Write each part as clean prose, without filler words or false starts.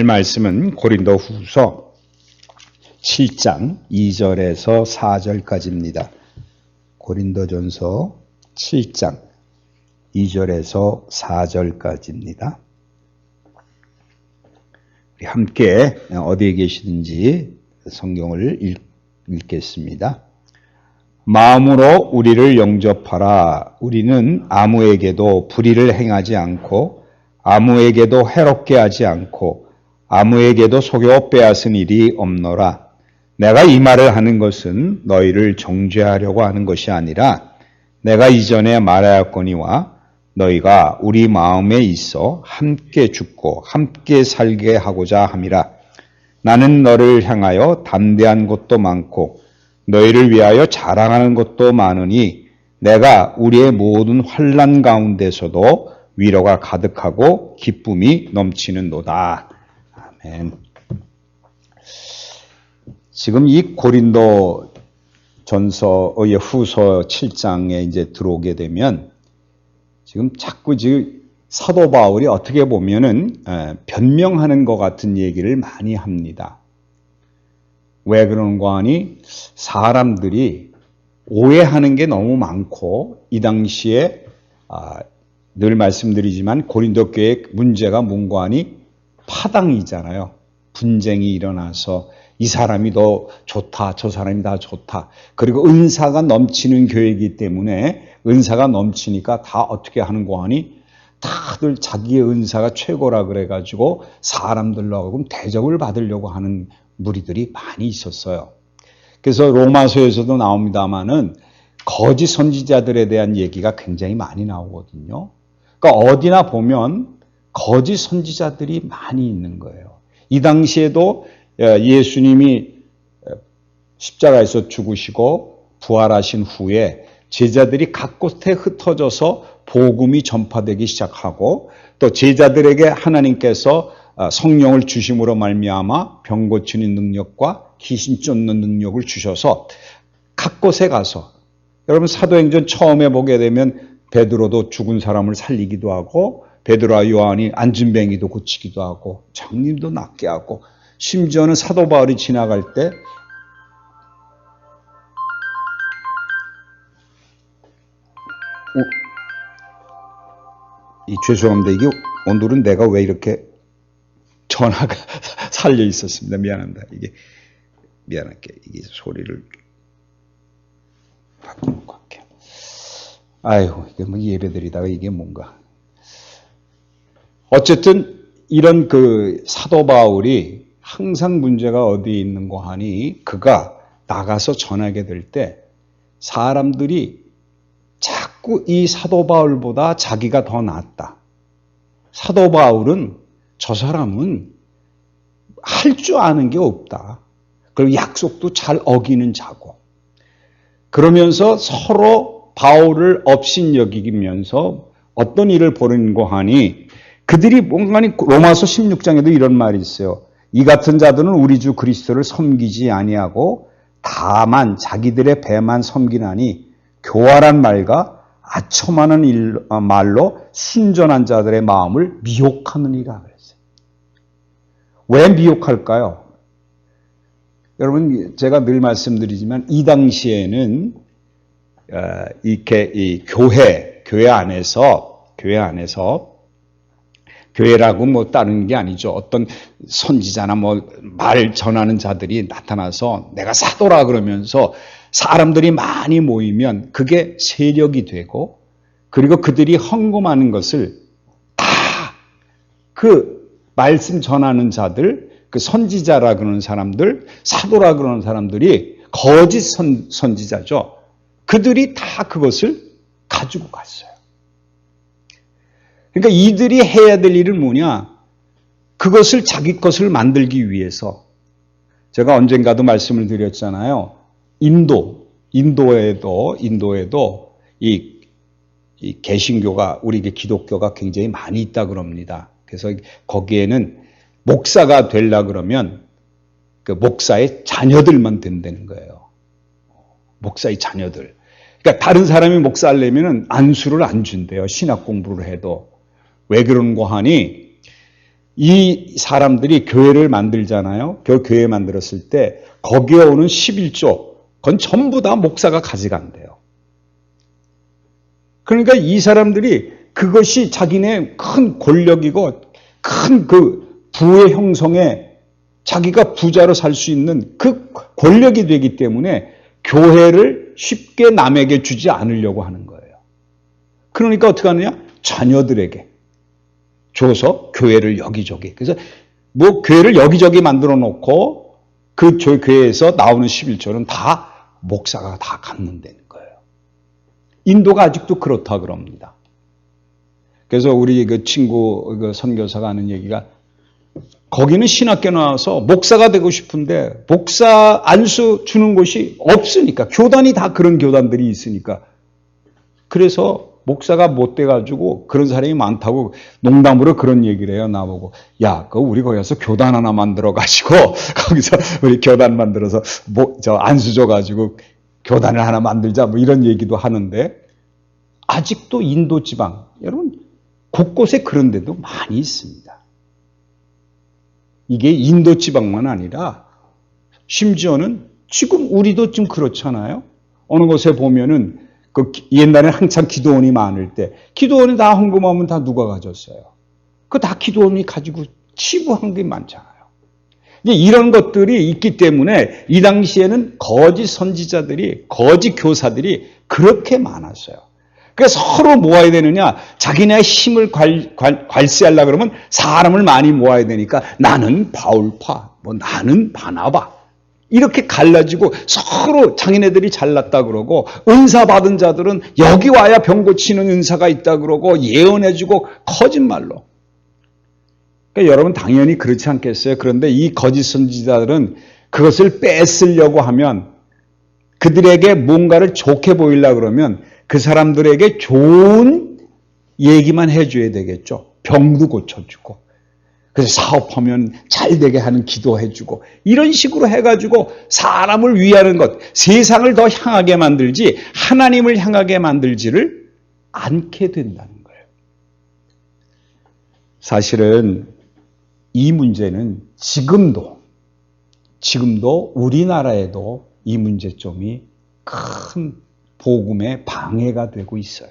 말씀은 고린도후서 7장 2절에서 4절까지입니다. 고린도전서 7장 2절에서 4절까지입니다. 우리 함께 어디에 계시든지 성경을 읽겠습니다. 마음으로 우리를 영접하라. 우리는 아무에게도 불의를 행하지 않고 아무에게도 해롭게 하지 않고 아무에게도 속여 빼앗은 일이 없노라. 내가 이 말을 하는 것은 너희를 정죄하려고 하는 것이 아니라 내가 이전에 말하였거니와 너희가 우리 마음에 있어 함께 죽고 함께 살게 하고자 함이라. 나는 너를 향하여 담대한 것도 많고 너희를 위하여 자랑하는 것도 많으니 내가 우리의 모든 환난 가운데서도 위로가 가득하고 기쁨이 넘치는도다. 아멘. 지금 이 고린도 전서의 후서 7장에 이제 들어오게 되면 지금 자꾸 사도 바울이 어떻게 보면은 변명하는 것 같은 얘기를 많이 합니다. 왜 그런가 하니 사람들이 오해하는 게 너무 많고 이 당시에 늘 말씀드리지만 고린도 교회의 문제가 뭔가 하니 파당이잖아요. 분쟁이 일어나서 이 사람이 더 좋다, 저 사람이 다 좋다. 그리고 은사가 넘치는 교회이기 때문에 은사가 넘치니까 다 어떻게 하는 거 하니 다들 자기의 은사가 최고라 그래가지고 사람들로 하여금 대접을 받으려고 하는 무리들이 많이 있었어요. 그래서 로마서에서도 나옵니다마는 거짓 선지자들에 대한 얘기가 굉장히 많이 나오거든요. 그러니까 어디나 보면 거짓 선지자들이 많이 있는 거예요. 이 당시에도 예수님이 십자가에서 죽으시고 부활하신 후에 제자들이 각 곳에 흩어져서 복음이 전파되기 시작하고 또 제자들에게 하나님께서 성령을 주심으로 말미암아 병 고치는 능력과 귀신 쫓는 능력을 주셔서 각 곳에 가서 여러분 사도행전 처음에 보게 되면 베드로도 죽은 사람을 살리기도 하고 베드로와 요한이 안진뱅이도 고치기도 하고 장님도 낫게 하고 심지어는 사도 바울이 지나갈 때 죄송합니다. 이게 오늘은 내가 왜 이렇게 전화가 살려 있었습니다. 미안합니다. 미안할게. 이게 소리를 바꿔놓고 할게요. 아이고, 이게 뭐 예배드리다가 이게 뭔가. 어쨌든 이런 사도 바울이 항상 문제가 어디에 있는 거 하니 그가 나가서 전하게 될 때 사람들이 자꾸 이 사도 바울보다 자기가 더 낫다. 사도 바울은 저 사람은 할 줄 아는 게 없다. 그리고 약속도 잘 어기는 자고. 그러면서 서로 바울을 업신여기면서 어떤 일을 벌이는고 하니 그들이 뭔가 로마서 16장에도 이런 말이 있어요. 이 같은 자들은 우리 주 그리스도를 섬기지 아니하고 다만 자기들의 배만 섬기나니 교활한 말과 아첨하는 말로 순전한 자들의 마음을 미혹하느니라 그랬어요. 왜 미혹할까요? 여러분 제가 늘 말씀드리지만 이 당시에는 이렇게 이 교회 안에서 교회라고 뭐 다른 게 아니죠. 어떤 선지자나 말 전하는 자들이 나타나서 내가 사도라 그러면서 사람들이 많이 모이면 그게 세력이 되고 그리고 그들이 헌금하는 것을 다 그 말씀 전하는 자들, 그 선지자라 그러는 사람들, 사도라 그러는 사람들이 거짓 선지자죠. 그들이 다 그것을 가지고 갔어요. 그러니까 이들이 해야 될 일은 뭐냐? 그것을 자기 것을 만들기 위해서 제가 언젠가도 말씀을 드렸잖아요. 인도에도 이 개신교가 우리 기독교가 굉장히 많이 있다 그럽니다. 그래서 거기에는 목사가 되려 그러면 그 목사의 자녀들만 된다는 거예요. 목사의 자녀들. 그러니까 다른 사람이 목사하려면 안수를 안 준대요. 신학 공부를 해도. 왜 그런가 하니 이 사람들이 교회를 만들잖아요. 교회 만들었을 때 거기에 오는 11조, 그건 전부 다 목사가 가져간대요. 그러니까 이 사람들이 그것이 자기네 큰 권력이고 큰 그 부의 형성에 자기가 부자로 살 수 있는 그 권력이 되기 때문에 교회를 쉽게 남에게 주지 않으려고 하는 거예요. 그러니까 어떻게 하느냐? 자녀들에게 줘서 교회를 여기저기. 그래서 뭐 교회를 여기저기 만들어 놓고 그 교회에서 나오는 11조는 다 목사가 다 갖는다는 거예요. 인도가 아직도 그렇다 그럽니다. 그래서 우리 그 친구 그 선교사가 하는 얘기가 거기는 신학교 나와서 목사가 되고 싶은데 목사 안수 주는 곳이 없으니까 교단이 다 그런 교단들이 있으니까 그래서 목사가 못 돼가지고 그런 사람이 많다고 농담으로 그런 얘기를 해요. 나보고 야, 우리 거기 가서 교단 하나 만들어가지고 거기서 우리 교단 만들어서 저 안수 줘가지고 교단을 하나 만들자 뭐 이런 얘기도 하는데 아직도 인도 지방 여러분 곳곳에 그런 데도 많이 있습니다. 이게 인도 지방만 아니라 심지어는 지금 우리도 좀 그렇잖아요. 어느 곳에 보면은 그 옛날에 한참 기도원이 많을 때 기도원이 다 헌금하면 다 누가 가졌어요? 그 다 기도원이 가지고 치부한 게 많잖아요. 이제 이런 것들이 있기 때문에 이 당시에는 거짓 선지자들이 거짓 교사들이 그렇게 많았어요. 그래서 서로 모아야 되느냐? 자기네 힘을 괄시하려고 그러면 사람을 많이 모아야 되니까 나는 바울파, 뭐 나는 바나바. 이렇게 갈라지고 서로 자기네들이 잘났다 그러고 은사 받은 자들은 여기 와야 병 고치는 은사가 있다 그러고 예언해주고 거짓말로. 그러니까 여러분 당연히 그렇지 않겠어요? 그런데 이 거짓 선지자들은 그것을 뺏으려고 하면 그들에게 뭔가를 좋게 보이려고 그러면 그 사람들에게 좋은 얘기만 해줘야 되겠죠. 병도 고쳐주고. 그래서 사업하면 잘 되게 하는 기도해주고 이런 식으로 해가지고 사람을 위하는 것, 세상을 더 향하게 만들지 하나님을 향하게 만들지를 않게 된다는 거예요. 사실은 이 문제는 지금도 우리나라에도 이 문제점이 큰 복음의 방해가 되고 있어요.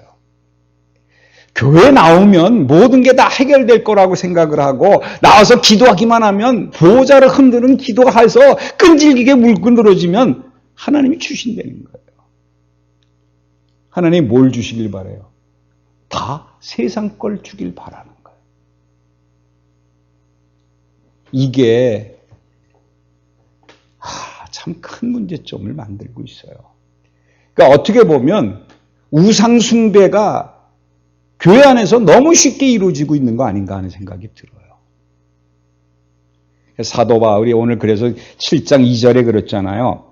교회 나오면 모든 게 다 해결될 거라고 생각을 하고 나와서 기도하기만 하면 보호자를 흔드는 기도가 해서 끈질기게 물고 늘어지면 하나님이 주신다는 거예요. 하나님이 뭘 주시길 바라요? 다 세상 걸 주길 바라는 거예요. 이게 참 큰 문제점을 만들고 있어요. 그러니까 어떻게 보면 우상 숭배가 교회 안에서 너무 쉽게 이루어지고 있는 거 아닌가 하는 생각이 들어요. 사도 바울이 오늘 그래서 7장 2절에 그랬잖아요.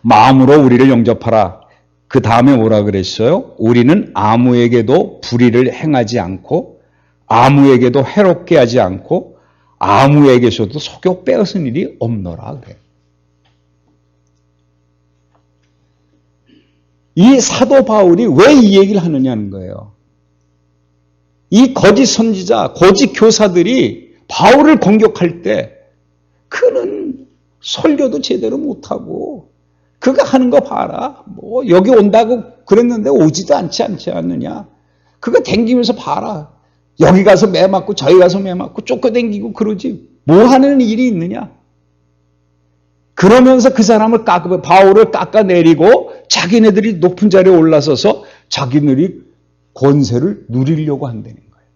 마음으로 우리를 영접하라. 그 다음에 뭐라 그랬어요? 우리는 아무에게도 불의를 행하지 않고 아무에게도 해롭게 하지 않고 아무에게서도 속여 빼앗은 일이 없노라 그래요. 이 사도 바울이 왜 이 얘기를 하느냐는 거예요. 이 거짓 선지자, 거짓 교사들이 바울을 공격할 때 그는 설교도 제대로 못하고 그가 하는 거 봐라. 뭐 여기 온다고 그랬는데 오지도 않지 않느냐. 그가 댕기면서 봐라. 여기 가서 매 맞고 저기 가서 매 맞고 쫓겨댕기고 그러지. 뭐 하는 일이 있느냐. 그러면서 그 사람을 바울을 깎아내리고 자기네들이 높은 자리에 올라서서 자기네들이 권세를 누리려고 한다는 거예요.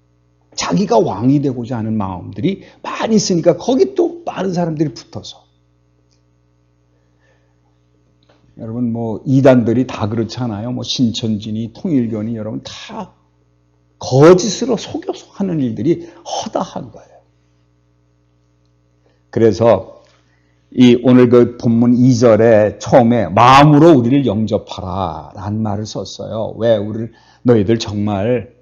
자기가 왕이 되고자 하는 마음들이 많이 있으니까 거기 또 많은 사람들이 붙어서. 여러분 뭐 이단들이 다 그렇잖아요. 뭐 신천지니 통일교니 여러분 다 거짓으로 속여서 하는 일들이 허다한 거예요. 그래서 이 오늘 그 본문 2절에 처음에 마음으로 우리를 영접하라 라는 말을 썼어요. 왜 너희들 정말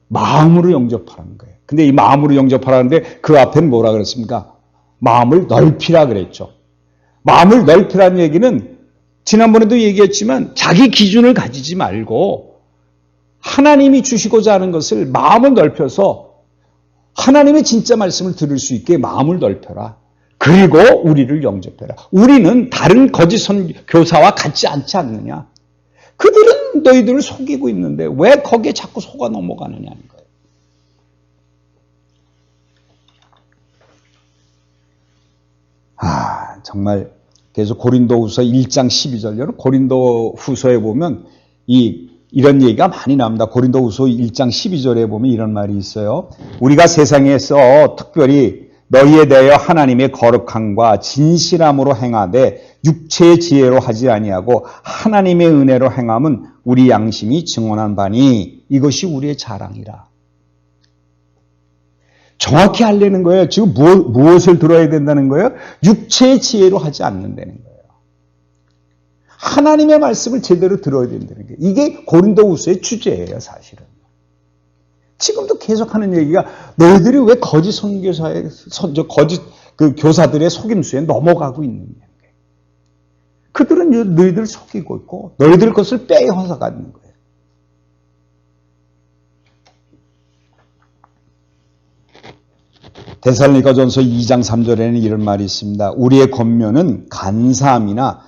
마음으로 영접하라는 거예요. 근데 이 마음으로 영접하라는데 그 앞엔 뭐라 그랬습니까? 마음을 넓히라 그랬죠. 마음을 넓히라는 얘기는 지난번에도 얘기했지만 자기 기준을 가지지 말고 하나님이 주시고자 하는 것을 마음을 넓혀서 하나님의 진짜 말씀을 들을 수 있게 마음을 넓혀라. 그리고 우리를 영접해라. 우리는 다른 거짓 선교사와 같지 않지 않느냐. 그들은 너희들을 속이고 있는데 왜 거기에 자꾸 속아 넘어가느냐는 거예요. 정말 그래서 고린도후서 1장 12절, 여러분 고린도후서에 보면 이런 얘기가 많이 나옵니다. 고린도후서 1장 12절에 보면 이런 말이 있어요. 우리가 세상에서 특별히 너희에 대하여 하나님의 거룩함과 진실함으로 행하되 육체의 지혜로 하지 아니하고 하나님의 은혜로 행함은 우리 양심이 증언한 바니 이것이 우리의 자랑이라. 정확히 하려는 거예요. 지금 무엇을 들어야 된다는 거예요? 육체의 지혜로 하지 않는다는 거예요. 하나님의 말씀을 제대로 들어야 된다는 거예요. 이게 고린도후서의 주제예요, 사실은. 지금도 계속하는 얘기가 너희들이 왜 거짓 선교사의 거짓 그 교사들의 속임수에 넘어가고 있느냐. 그들은 너희들 속이고 있고 너희들 것을 빼앗아 가는 거예요. 데살로니가전서 2장 3절에는 이런 말이 있습니다. 우리의 권면은 간사함이나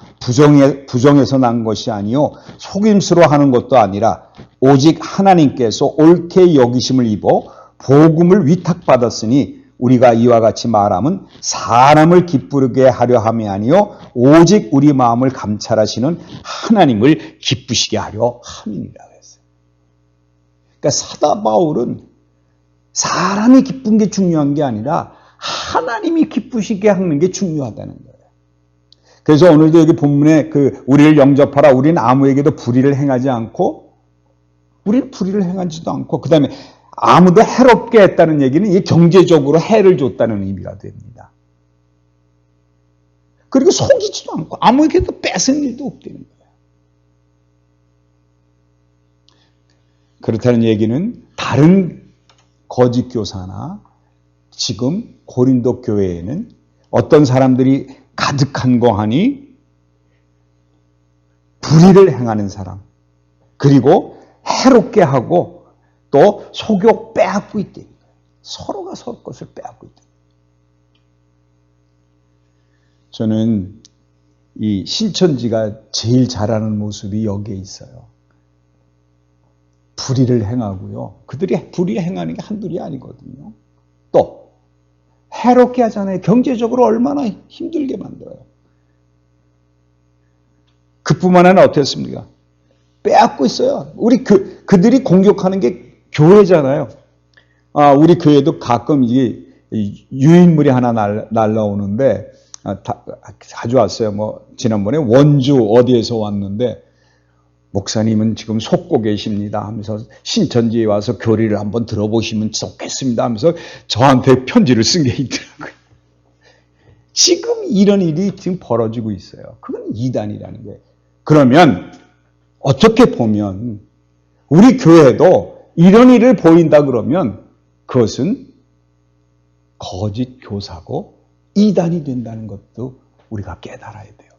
부정에서 난 것이 아니요 속임수로 하는 것도 아니라 오직 하나님께서 옳게 여기심을 입어 복음을 위탁받았으니 우리가 이와 같이 말함은 사람을 기쁘게 하려 함이 아니요 오직 우리 마음을 감찰하시는 하나님을 기쁘시게 하려 함이니라 했어요. 그러니까 사도 바울은 사람이 기쁜 게 중요한 게 아니라 하나님이 기쁘시게 하는 게 중요하다는 거예요. 그래서 오늘도 여기 본문에 우리를 영접하라. 우리는 아무에게도 불의를 행하지 않고 우리는 불의를 행하지도 않고 그 다음에 아무도 해롭게 했다는 얘기는 이게 경제적으로 해를 줬다는 의미가 됩니다. 그리고 속이지도 않고 아무에게도 뺏은 일도 없다는 거예요. 그렇다는 얘기는 다른 거짓 교사나 지금 고린도 교회에는 어떤 사람들이 가득한 거 하니 불의를 행하는 사람 그리고 해롭게 하고 또 속여 빼앗고 있다는 거예요. 서로가 서로 것을 빼앗고 있다. 저는 이 신천지가 제일 잘하는 모습이 여기에 있어요. 불의를 행하고요. 그들이 불의 행하는 게 한둘이 아니거든요. 또 해롭게 하잖아요. 경제적으로 얼마나 힘들게 만들어요. 그뿐만 아니라 어떻습니까? 빼앗고 있어요. 그들이 공격하는 게 교회잖아요. 우리 교회도 가끔 이게 유인물이 하나 날라오는데 자주 왔어요. 지난번에 원주 어디에서 왔는데 목사님은 지금 속고 계십니다 하면서 신천지에 와서 교리를 한번 들어보시면 좋겠습니다 하면서 저한테 편지를 쓴 게 있더라고요. 지금 이런 일이 지금 벌어지고 있어요. 그건 이단이라는 거예요. 그러면 어떻게 보면 우리 교회도 이런 일을 보인다 그러면 그것은 거짓 교사고 이단이 된다는 것도 우리가 깨달아야 돼요.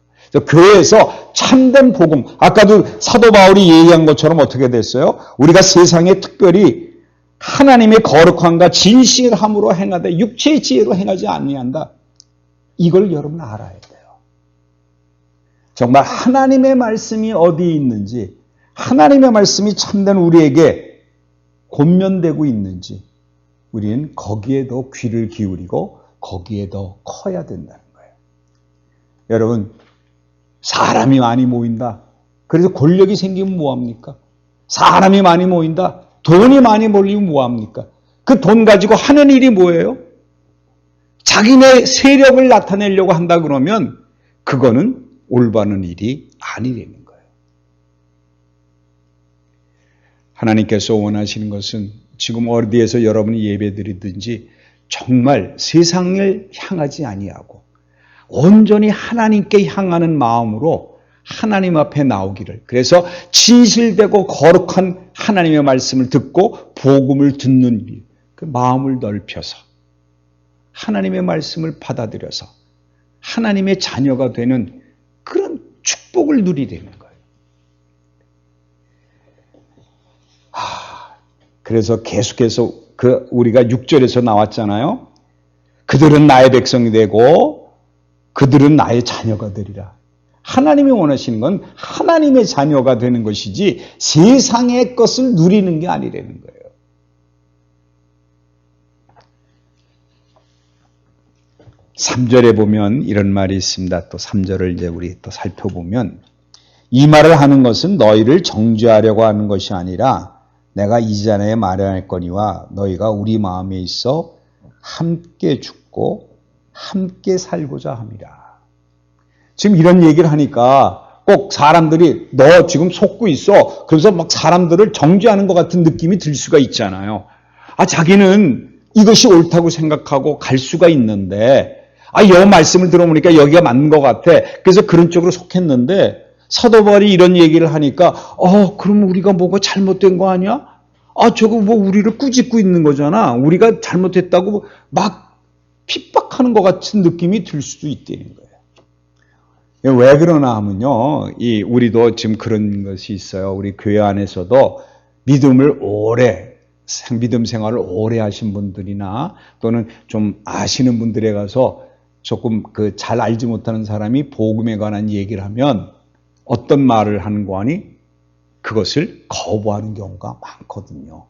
교회에서 참된 복음, 아까도 사도 바울이 얘기한 것처럼 어떻게 됐어요? 우리가 세상에 특별히 하나님의 거룩함과 진실함으로 행하되 육체의 지혜로 행하지 아니한다. 이걸 여러분 알아야 돼요. 정말 하나님의 말씀이 어디에 있는지, 하나님의 말씀이 참된 우리에게 권면되고 있는지 우리는 거기에 더 귀를 기울이고 거기에 더 커야 된다는 거예요. 여러분, 사람이 많이 모인다. 그래서 권력이 생기면 뭐합니까? 사람이 많이 모인다. 돈이 많이 몰리면 뭐합니까? 그 돈 가지고 하는 일이 뭐예요? 자기네 세력을 나타내려고 한다 그러면 그거는 올바른 일이 아니라는 거예요. 하나님께서 원하시는 것은 지금 어디에서 여러분이 예배드리든지 정말 세상을 향하지 아니하고 온전히 하나님께 향하는 마음으로 하나님 앞에 나오기를, 그래서 진실되고 거룩한 하나님의 말씀을 듣고 복음을 듣는 일, 그 마음을 넓혀서 하나님의 말씀을 받아들여서 하나님의 자녀가 되는 그런 축복을 누리려는 거예요. 그래서 계속해서 우리가 6절에서 나왔잖아요. 그들은 나의 백성이 되고 그들은 나의 자녀가 되리라. 하나님이 원하시는 건 하나님의 자녀가 되는 것이지 세상의 것을 누리는 게 아니라는 거예요. 3절에 보면 이런 말이 있습니다. 또 3절을 이제 우리 또 살펴보면 이 말을 하는 것은 너희를 정죄하려고 하는 것이 아니라 내가 이전에 말하였거니와 너희가 우리 마음에 있어 함께 죽고 함께 살고자 함이라. 지금 이런 얘기를 하니까 꼭 사람들이 너 지금 속고 있어. 그래서 막 사람들을 정죄하는 것 같은 느낌이 들 수가 있잖아요. 자기는 이것이 옳다고 생각하고 갈 수가 있는데 이 말씀을 들어보니까 여기가 맞는 것 같아. 그래서 그런 쪽으로 속했는데 사도 바울이 이런 얘기를 하니까 그럼 우리가 뭐가 잘못된 거 아니야? 저거 뭐 우리를 꾸짖고 있는 거잖아. 우리가 잘못했다고 막 핍박하는 것 같은 느낌이 들 수도 있다는 거예요. 왜 그러나 하면요. 우리도 지금 그런 것이 있어요. 우리 교회 안에서도 믿음을 믿음 생활을 오래 하신 분들이나 또는 좀 아시는 분들에 가서 조금 잘 알지 못하는 사람이 복음에 관한 얘기를 하면 어떤 말을 하는 거 아니? 그것을 거부하는 경우가 많거든요.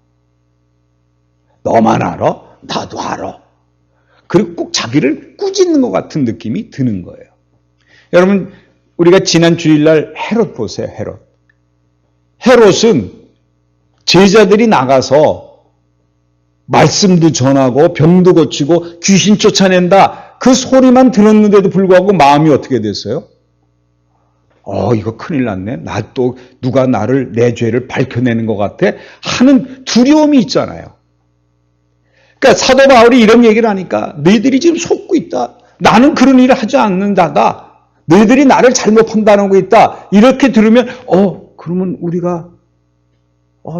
너만 알아? 나도 알아. 그리고 꼭 자기를 꾸짖는 것 같은 느낌이 드는 거예요. 여러분, 우리가 지난 주일날 헤롯 보세요. 헤롯은 제자들이 나가서 말씀도 전하고 병도 고치고 귀신 쫓아낸다. 그 소리만 들었는데도 불구하고 마음이 어떻게 됐어요? 이거 큰일 났네. 또 누가 내 죄를 밝혀내는 것 같아? 하는 두려움이 있잖아요. 그러니까 사도 바울이 이런 얘기를 하니까 너희들이 지금 속고 있다. 나는 그런 일을 하지 않는 자다. 너희들이 나를 잘못 판단하고 있다. 이렇게 들으면 그러면 우리가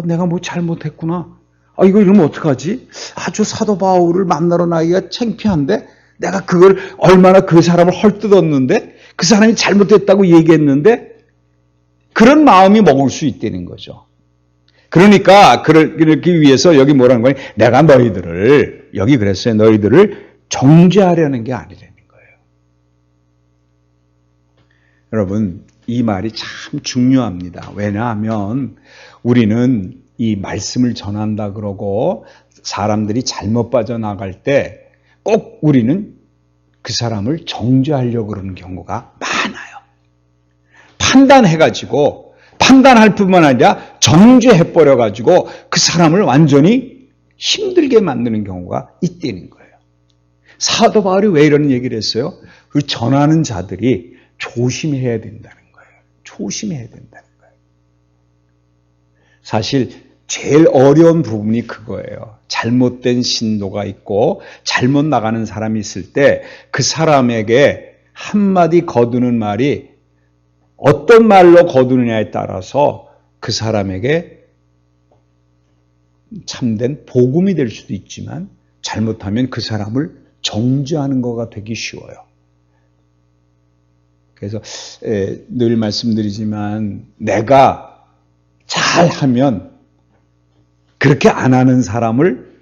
내가 뭐 잘못했구나. 이거 이러면 어떡하지? 저 사도 바울을 만나러 나기가 창피한데 내가 그걸 얼마나 그 사람을 헐뜯었는데 그 사람이 잘못했다고 얘기했는데 그런 마음이 먹을 수 있다는 거죠. 그러니까 그러기 위해서 여기 뭐라는 거냐? 내가 너희들을 여기 그랬어요. 너희들을 정죄하려는 게 아니라는 거예요. 여러분 이 말이 참 중요합니다. 왜냐하면 우리는 이 말씀을 전한다 그러고 사람들이 잘못 빠져나갈 때 꼭 우리는 그 사람을 정죄하려고 그러는 경우가 많아요. 판단할 뿐만 아니라 정죄해버려가지고 그 사람을 완전히 힘들게 만드는 경우가 있다는 거예요. 사도 바울이 왜 이런 얘기를 했어요? 그 전하는 자들이 조심해야 된다는 거예요. 조심해야 된다는 거예요. 사실 제일 어려운 부분이 그거예요. 잘못된 신도가 있고 잘못 나가는 사람이 있을 때 그 사람에게 한마디 거두는 말이 어떤 말로 거두느냐에 따라서 그 사람에게 참된 복음이 될 수도 있지만 잘못하면 그 사람을 정죄하는 거가 되기 쉬워요. 그래서 늘 말씀드리지만 내가 잘하면 그렇게 안 하는 사람을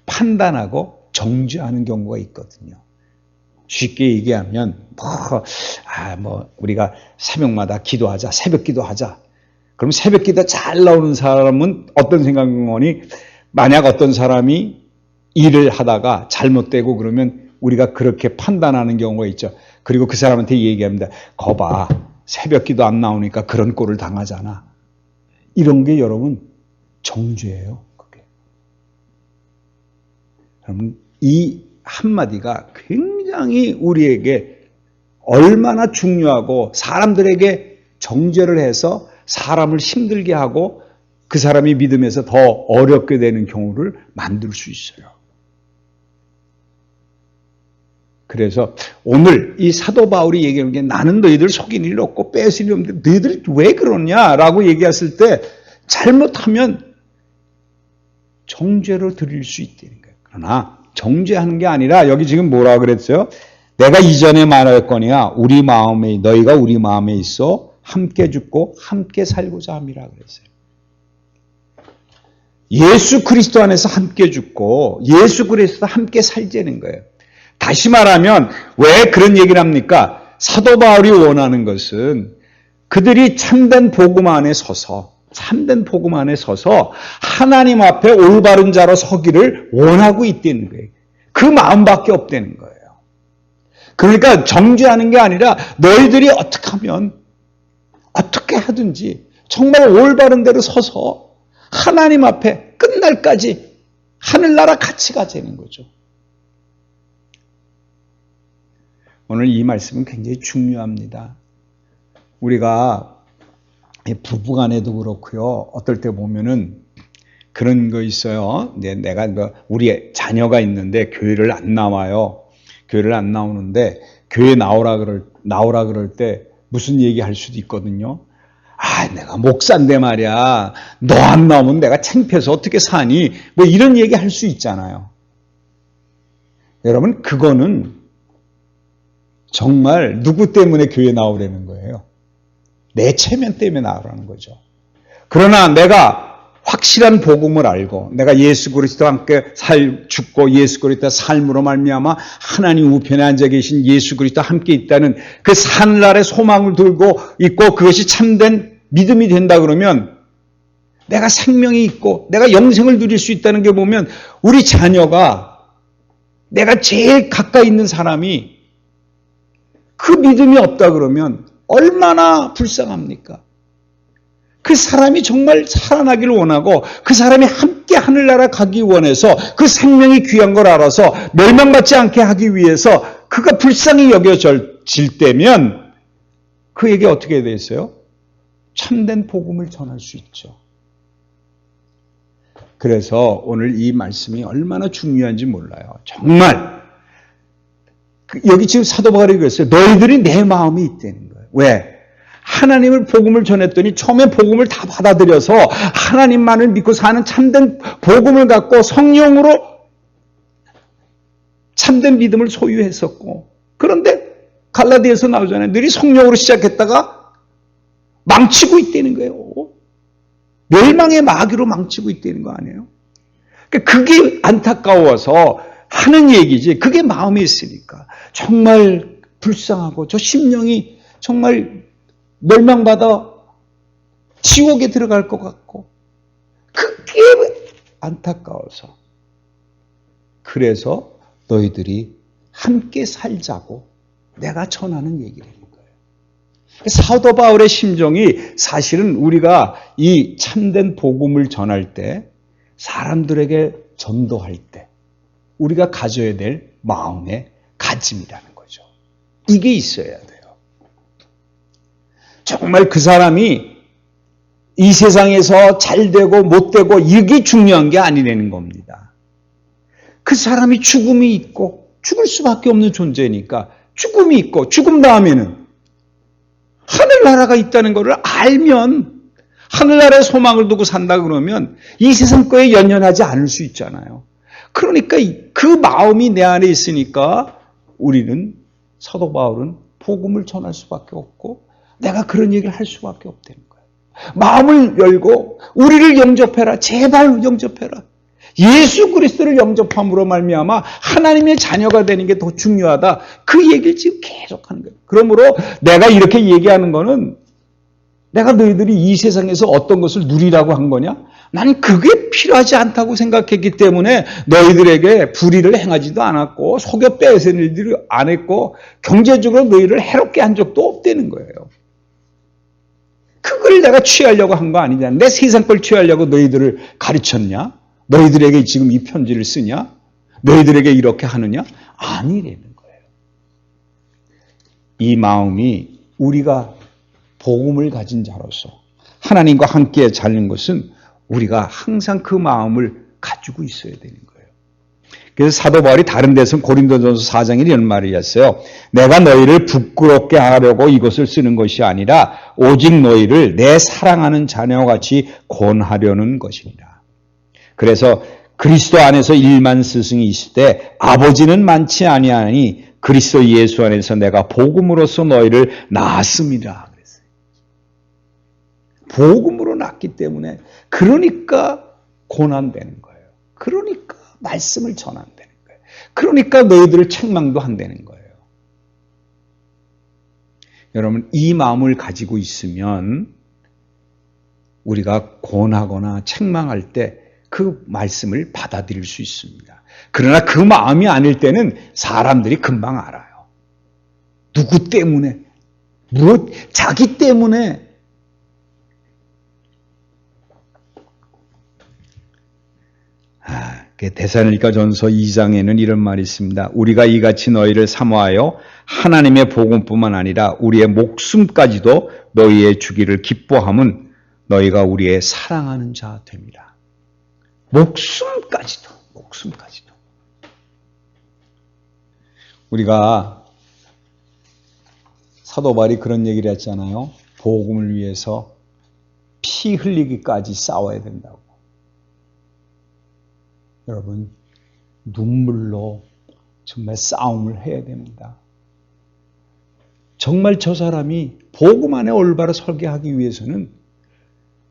판단하고 정죄하는 경우가 있거든요. 쉽게 얘기하면 우리가 새벽마다 기도하자, 새벽 기도하자. 그럼 새벽 기도 잘 나오는 사람은 어떤 생각이 만약 어떤 사람이 일을 하다가 잘못되고 그러면 우리가 그렇게 판단하는 경우가 있죠. 그리고 그 사람한테 얘기합니다. 거봐, 새벽 기도 안 나오니까 그런 꼴을 당하잖아. 이런 게 여러분 정죄예요. 그게. 여러분 이 한마디가 굉장히 우리에게 얼마나 중요하고 사람들에게 정죄를 해서 사람을 힘들게 하고 그 사람이 믿음에서 더 어렵게 되는 경우를 만들 수 있어요. 그래서 오늘 이 사도 바울이 얘기하는 게 나는 너희들 속일 일 없고 뺏을 일 없는데 너희들 왜 그러냐라고 얘기했을 때 잘못하면 정죄로 드릴 수 있다는 거예요. 그러나 정죄하는 게 아니라 여기 지금 뭐라 그랬어요? 내가 이전에 말하였거니와 너희가 우리 마음에 있어 함께 죽고 함께 살고자 함이라 그랬어요. 예수 그리스도 안에서 함께 죽고 예수 그리스도 함께 살자는 거예요. 다시 말하면 왜 그런 얘기를 합니까? 사도 바울이 원하는 것은 그들이 참된 복음 안에 서서 하나님 앞에 올바른 자로 서기를 원하고 있다는 거예요. 그 마음밖에 없다는 거예요. 그러니까 정죄하는 게 아니라 너희들이 어떻게 하든지 정말 올바른 대로 서서 하나님 앞에 끝날까지 하늘나라 같이 가자는 거죠. 오늘 이 말씀은 굉장히 중요합니다. 우리가 부부간에도 그렇고요. 어떨 때 보면은 그런 거 있어요. 내가 우리 자녀가 있는데 교회를 안 나와요. 교회를 안 나오는데 교회 나오라 그럴 때 무슨 얘기할 수도 있거든요. 내가 목사인데 말이야. 너 안 나오면 내가 창피해서 어떻게 사니? 뭐 이런 얘기 할 수 있잖아요. 여러분, 그거는 정말 누구 때문에 교회 나오라는 거예요? 내 체면 때문에 나오라는 거죠. 그러나 내가 확실한 복음을 알고 내가 예수 그리스도와 함께 죽고 예수 그리스도의 삶으로 말미암아 하나님 우편에 앉아 계신 예수 그리스도와 함께 있다는 그 하늘나라의 소망을 들고 있고 그것이 참된 믿음이 된다 그러면 내가 생명이 있고 내가 영생을 누릴 수 있다는 게 보면 우리 자녀가 내가 제일 가까이 있는 사람이 그 믿음이 없다 그러면 얼마나 불쌍합니까? 그 사람이 정말 살아나기를 원하고 그 사람이 함께 하늘나라 가기 원해서 그 생명이 귀한 걸 알아서 멸망받지 않게 하기 위해서 그가 불쌍히 여겨질 때면 그에게 어떻게 돼 있어요? 참된 복음을 전할 수 있죠. 그래서 오늘 이 말씀이 얼마나 중요한지 몰라요. 정말 여기 지금 사도 바울이 그랬어요. 너희들이 내 마음이 있다는 거예요. 왜? 하나님을 복음을 전했더니 처음에 복음을 다 받아들여서 하나님만을 믿고 사는 참된 복음을 갖고 성령으로 참된 믿음을 소유했었고 그런데 갈라디아에서 나오잖아요. 너희 성령으로 시작했다가 망치고 있다는 거예요. 멸망의 마귀로 망치고 있다는 거 아니에요? 그게 안타까워서 하는 얘기지. 그게 마음에 있으니까 정말 불쌍하고 저 심령이 정말 멸망받아 지옥에 들어갈 것 같고 그게 안타까워서 그래서 너희들이 함께 살자고 내가 전하는 얘기라는 거예요. 사도 바울의 심정이 사실은 우리가 이 참된 복음을 전할 때 사람들에게 전도할 때 우리가 가져야 될 마음의 가짐이라는 거죠. 이게 있어야 돼요. 정말 그 사람이 이 세상에서 잘되고 못되고 이게 중요한 게 아니라는 겁니다. 그 사람이 죽음이 있고 죽을 수밖에 없는 존재니까 죽음이 있고 죽음 다음에는 하늘나라가 있다는 것을 알면 하늘나라의 소망을 두고 산다 그러면 이 세상 거에 연연하지 않을 수 있잖아요. 그러니까 그 마음이 내 안에 있으니까 우리는 사도 바울은 복음을 전할 수밖에 없고 내가 그런 얘기를 할 수밖에 없다는 거예요. 마음을 열고 우리를 영접해라. 제발 영접해라. 예수 그리스도를 영접함으로 말미암아 하나님의 자녀가 되는 게 더 중요하다. 그 얘기를 지금 계속하는 거예요. 그러므로 내가 이렇게 얘기하는 거는 내가 너희들이 이 세상에서 어떤 것을 누리라고 한 거냐? 나는 그게 필요하지 않다고 생각했기 때문에 너희들에게 불의를 행하지도 않았고 속여 빼앗은 일들을 안 했고 경제적으로 너희를 해롭게 한 적도 없다는 거예요. 그걸 내가 취하려고 한 거 아니냐. 내 세상 걸 취하려고 너희들을 가르쳤냐? 너희들에게 지금 이 편지를 쓰냐? 너희들에게 이렇게 하느냐? 아니라는 거예요. 이 마음이 우리가 복음을 가진 자로서 하나님과 함께 사는 것은 우리가 항상 그 마음을 가지고 있어야 되는 거예요. 그래서 사도 바울이 다른 데서는 고린도전서 4장에 이런 말을 했어요. 내가 너희를 부끄럽게 하려고 이것을 쓰는 것이 아니라 오직 너희를 내 사랑하는 자녀같이 권하려는 것이니라. 그래서 그리스도 안에서 1만 스승이 있을 때 아버지는 많지 아니하니 그리스도 예수 안에서 내가 복음으로써 너희를 낳았습니다. 그랬어요. 복음으로 낳기 때문에 그러니까 고난되는 거예요. 그러니까 말씀을 전한다는 거예요. 그러니까 너희들을 책망도 한다는 거예요. 여러분, 이 마음을 가지고 있으면 우리가 권하거나 책망할 때 그 말씀을 받아들일 수 있습니다. 그러나 그 마음이 아닐 때는 사람들이 금방 알아요. 누구 때문에, 자기 때문에. 데살로니가전서 2장에는 이런 말이 있습니다. 우리가 이같이 너희를 사모하여 하나님의 복음뿐만 아니라 우리의 목숨까지도 너희의 주기를 기뻐함은 너희가 우리의 사랑하는 자 됩니다. 목숨까지도. 우리가 사도 바울이 그런 얘기를 했잖아요. 복음을 위해서 피 흘리기까지 싸워야 된다고. 여러분, 눈물로 정말 싸움을 해야 됩니다. 정말 저 사람이 복음 안에 올바로 설계 하기 위해서는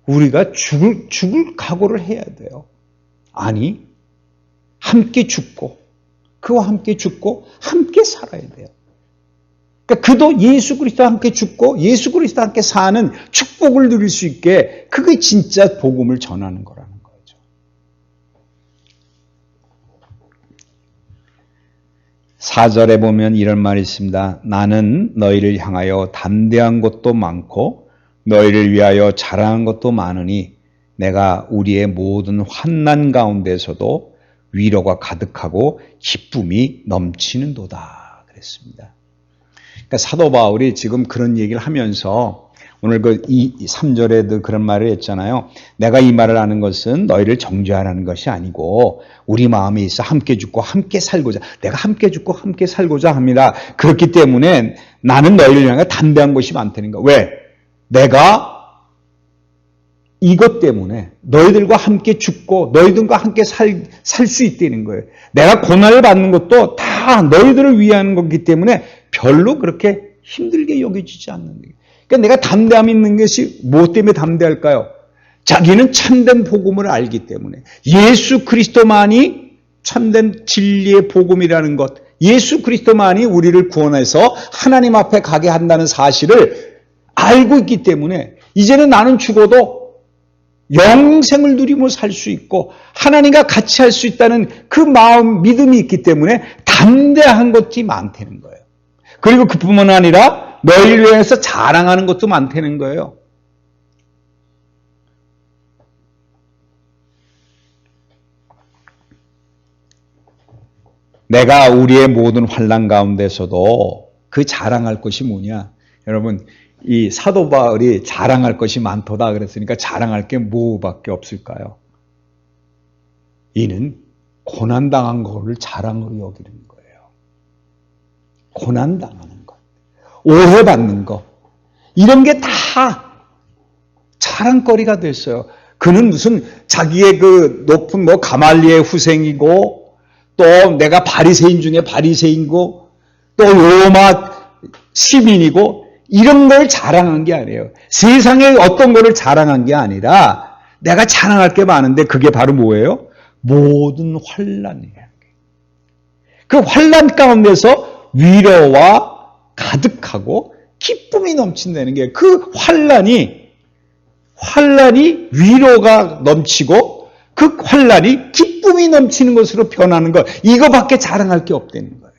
우리가 죽을 각오를 해야 돼요. 아니, 함께 죽고, 그와 함께 죽고, 함께 살아야 돼요. 그러니까 그도 예수 그리스도와 함께 죽고, 예수 그리스도와 함께 사는 축복을 누릴 수 있게, 그게 진짜 복음을 전하는 거라는 거죠. 4절에 보면 이런 말이 있습니다. 나는 너희를 향하여 담대한 것도 많고, 너희를 위하여 자랑한 것도 많으니, 내가 우리의 모든 환난 가운데서도 위로가 가득하고 기쁨이 넘치는도다 그랬습니다. 그러니까 사도 바울이 지금 그런 얘기를 하면서 오늘 그 3절에도 그런 말을 했잖아요. 내가 이 말을 하는 것은 너희를 정죄하라는 것이 아니고 우리 마음에 있어 함께 죽고 함께 살고자, 내가 함께 죽고 함께 살고자 합니다. 그렇기 때문에 나는 너희를 향해 담대한 것이 많다는 거야. 왜? 내가 이것 때문에 너희들과 함께 죽고 너희들과 함께 살 수 있다는 거예요. 내가 고난을 받는 것도 다 너희들을 위한 거기 때문에 별로 그렇게 힘들게 여겨지지 않는 거예요. 그러니까 내가 담대함이 있는 것이 무엇 때문에 담대할까요? 자기는 참된 복음을 알기 때문에, 예수 그리스도만이 참된 진리의 복음이라는 것, 예수 그리스도만이 우리를 구원해서 하나님 앞에 가게 한다는 사실을 알고 있기 때문에 이제는 나는 죽어도 영생을 누리며 살 수 있고 하나님과 같이 할 수 있다는 그 마음, 믿음이 있기 때문에 담대한 것이 많다는 거예요. 그리고 그뿐만 아니라 너희를 위해서 자랑하는 것도 많다는 거예요. 내가 우리의 모든 환난 가운데서도 그 자랑할 것이 뭐냐? 여러분, 이 사도 바울이 자랑할 것이 많도다 그랬으니까 자랑할 게 뭐밖에 없을까요? 이는 고난당한 것을 자랑으로 여기는 거예요. 고난당하는 것, 오해받는 것, 이런 게 다 자랑거리가 됐어요. 그는 무슨 자기의 그 높은 가말리의 후생이고, 또 내가 바리새인 중에 바리새인이고, 또 로마 시민이고, 이런 걸 자랑한 게 아니에요. 세상에 어떤 거를 자랑한 게 아니라 내가 자랑할 게 많은데 그게 바로 뭐예요? 모든 환난이에요. 그 환난 가운데서 위로와 가득하고 기쁨이 넘친다는 게, 그 환난이 위로가 넘치고 그 환난이 기쁨이 넘치는 것으로 변하는 것, 이거밖에 자랑할 게 없다는 거예요.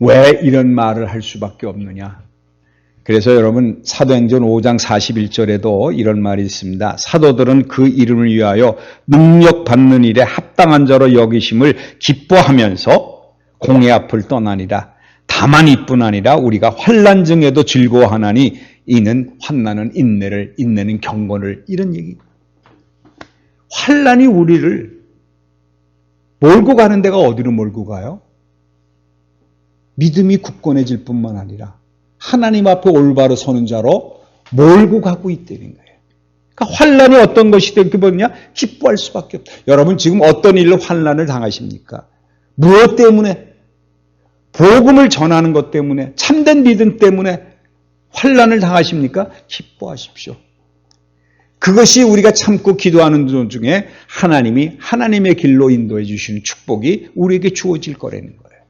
왜 이런 말을 할 수밖에 없느냐? 그래서 여러분, 사도행전 5장 41절에도 이런 말이 있습니다. 사도들은 그 이름을 위하여 능력받는 일에 합당한 자로 여기심을 기뻐하면서 공의 앞을 떠나니라. 다만 이뿐 아니라 우리가 환난 중에도 즐거워하나니 이는 환난은 인내를, 인내는 경건을, 이런 얘기. 환난이 우리를 몰고 가는 데가 어디로 몰고 가요? 믿음이 굳건해질 뿐만 아니라 하나님 앞에 올바로 서는 자로 몰고 가고 있다는 거예요. 그러니까 환난이 어떤 것이 되게 뭐냐? 기뻐할 수밖에 없다. 여러분, 지금 어떤 일로 환난을 당하십니까? 무엇 때문에? 복음을 전하는 것 때문에, 참된 믿음 때문에, 환난을 당하십니까? 기뻐하십시오. 그것이 우리가 참고 기도하는 도중에 하나님이 하나님의 길로 인도해 주시는 축복이 우리에게 주어질 거라는 거예요.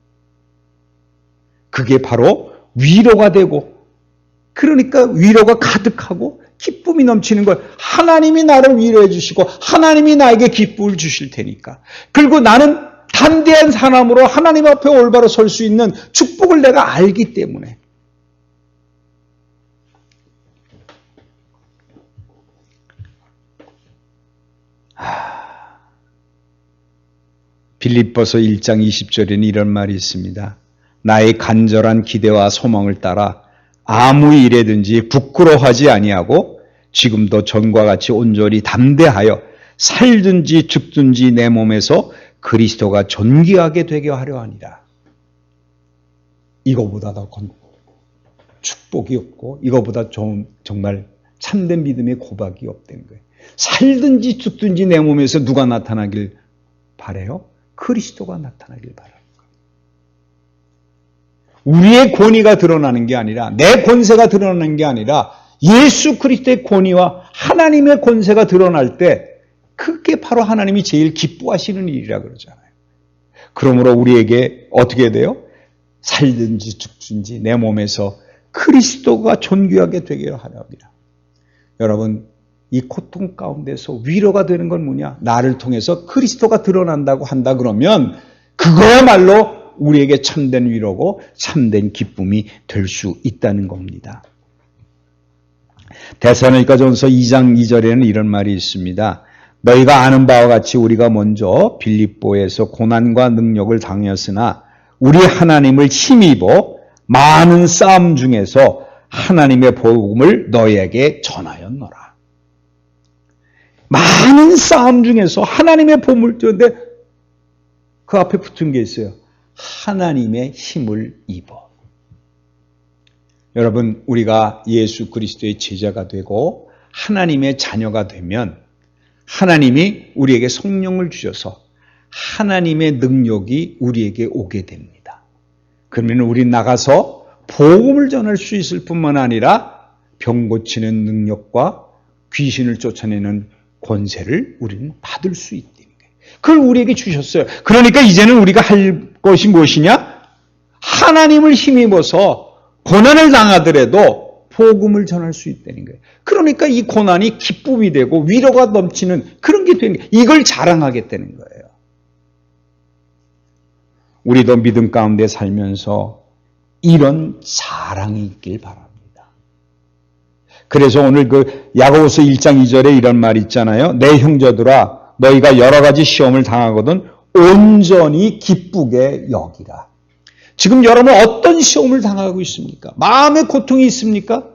그게 바로 위로가 되고, 그러니까 위로가 가득하고 기쁨이 넘치는 거예요. 하나님이 나를 위로해 주시고 하나님이 나에게 기쁨을 주실 테니까. 그리고 나는 담대한 사람으로 하나님 앞에 올바로 설 수 있는 축복을 내가 알기 때문에. 빌립보서 1장 20절에는 이런 말이 있습니다. 나의 간절한 기대와 소망을 따라 아무 일에든지 부끄러워하지 아니하고 지금도 전과 같이 온전히 담대하여 살든지 죽든지 내 몸에서 그리스도가 존귀하게 되게 하려 하니라. 이거보다 더 축복이 없고 이거보다 정말 참된 믿음의 고백이 없다는 거예요. 살든지 죽든지 내 몸에서 누가 나타나길 바라요? 그리스도가 나타나길 바랍니다. 우리의 권위가 드러나는 게 아니라, 내 권세가 드러나는 게 아니라 예수 그리스도의 권위와 하나님의 권세가 드러날 때 그게 바로 하나님이 제일 기뻐하시는 일이라 그러잖아요. 그러므로 우리에게 어떻게 돼요? 살든지 죽든지 내 몸에서 그리스도가 존귀하게 되게 하려 합니다. 여러분, 이 고통 가운데서 위로가 되는 건 뭐냐? 나를 통해서 그리스도가 드러난다고 한다 그러면 그거야말로 우리에게 참된 위로고 참된 기쁨이 될 수 있다는 겁니다. 데살로니가전서 2장 2절에는 이런 말이 있습니다. 너희가 아는 바와 같이 우리가 먼저 빌립보에서 고난과 능력을 당했으나 우리 하나님을 힘입어 많은 싸움 중에서 하나님의 복음을 너희에게 전하였노라. 많은 싸움 중에서 하나님의 복음을 전하는데 그 앞에 붙은 게 있어요. 하나님의 힘을 입어. 여러분, 우리가 예수 그리스도의 제자가 되고 하나님의 자녀가 되면 하나님이 우리에게 성령을 주셔서 하나님의 능력이 우리에게 오게 됩니다. 그러면 우리 나가서 복음을 전할 수 있을 뿐만 아니라 병 고치는 능력과 귀신을 쫓아내는 권세를 우리는 받을 수 있다는 거예요. 그걸 우리에게 주셨어요. 그러니까 이제는 우리가 할 것이 무엇이냐? 하나님을 힘입어서 고난을 당하더라도 복음을 전할 수 있다는 거예요. 그러니까 이 고난이 기쁨이 되고 위로가 넘치는 그런 게 되는 거예요. 이걸 자랑하겠다는 거예요. 우리도 믿음 가운데 살면서 이런 자랑이 있길 바랍니다. 그래서 오늘 그 야고보서 1장 2절에 이런 말이 있잖아요. 내 형제들아 너희가 여러 가지 시험을 당하거든 온전히 기쁘게 여기라. 지금 여러분 어떤 시험을 당하고 있습니까? 마음의 고통이 있습니까?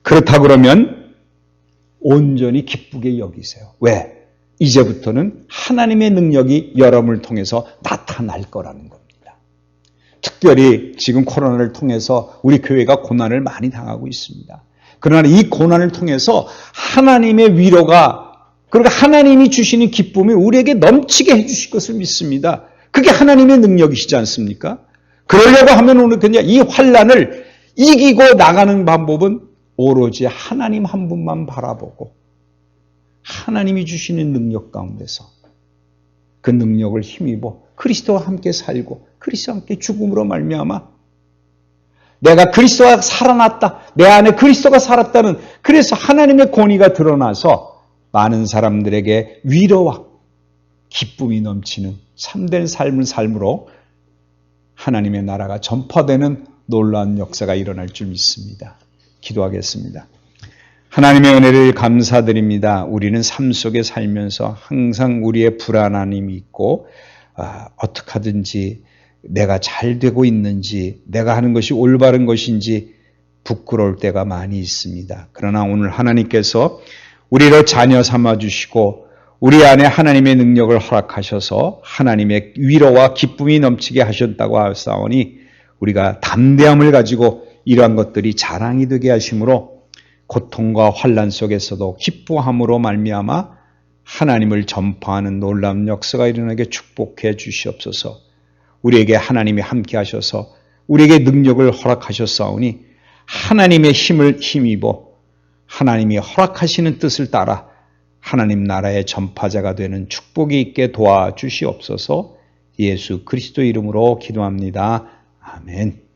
그렇다 그러면 온전히 기쁘게 여기세요. 왜? 이제부터는 하나님의 능력이 여러분을 통해서 나타날 거라는 겁니다. 특별히 지금 코로나를 통해서 우리 교회가 고난을 많이 당하고 있습니다. 그러나 이 고난을 통해서 하나님의 위로가, 그러니까 하나님이 주시는 기쁨이 우리에게 넘치게 해주실 것을 믿습니다. 그게 하나님의 능력이시지 않습니까? 그러려고 하면 오늘 그냥 이 환난을 이기고 나가는 방법은 오로지 하나님 한 분만 바라보고 하나님이 주시는 능력 가운데서 그 능력을 힘입어 그리스도와 함께 살고 그리스도와 함께 죽음으로 말미암아 내가 그리스도가 살아났다. 내 안에 그리스도가 살았다는, 그래서 하나님의 권위가 드러나서 많은 사람들에게 위로와 기쁨이 넘치는 참된 삶으로 하나님의 나라가 전파되는 놀라운 역사가 일어날 줄 믿습니다. 기도하겠습니다. 하나님의 은혜를 감사드립니다. 우리는 삶 속에 살면서 항상 우리의 불안함이 있고 어떻게 하든지 내가 잘 되고 있는지, 내가 하는 것이 올바른 것인지 부끄러울 때가 많이 있습니다. 그러나 오늘 하나님께서 우리를 자녀 삼아주시고 우리 안에 하나님의 능력을 허락하셔서 하나님의 위로와 기쁨이 넘치게 하셨다고 하사오니 우리가 담대함을 가지고 이러한 것들이 자랑이 되게 하심으로 고통과 환난 속에서도 기뻐함으로 말미암아 하나님을 전파하는 놀라운 역사가 일어나게 축복해 주시옵소서. 우리에게 하나님이 함께 하셔서 우리에게 능력을 허락하셨사오니 하나님의 힘을 힘입어 하나님이 허락하시는 뜻을 따라 하나님 나라의 전파자가 되는 축복이 있게 도와주시옵소서. 예수 그리스도 이름으로 기도합니다. 아멘.